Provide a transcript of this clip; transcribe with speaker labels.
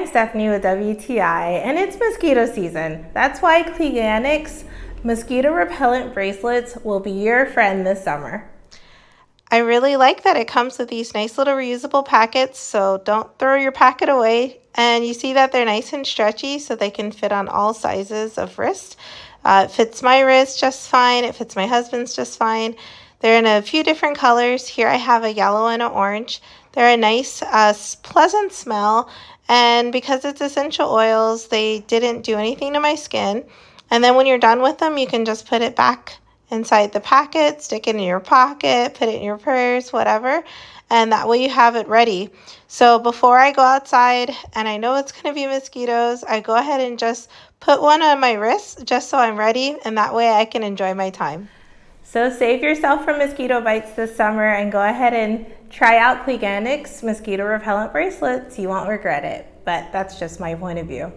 Speaker 1: I'm Stephanie with WTI, and it's mosquito season. That's why Cliganic's Mosquito Repellent Bracelets will be your friend this summer.
Speaker 2: I really like that it comes with these nice little reusable packets, so don't throw your packet away. And you see that they're nice and stretchy, so they can fit on all sizes of wrist. It fits my wrist just fine. It fits my husband's just fine. They're in a few different colors. Here I have a yellow and an orange. They're a nice, pleasant smell. And because it's essential oils, they didn't do anything to my skin. And then when you're done with them, you can just put it back inside the packet, stick it in your pocket, put it in your purse, whatever, and that way you have it ready. So before I go outside and I know it's going to be mosquitoes, I go ahead and just put one on my wrist just so I'm ready, and that way I can enjoy my time.
Speaker 1: So save yourself from mosquito bites this summer and go ahead and try out Cliganic's Mosquito Repellent Bracelets. You won't regret it, but that's just my point of view.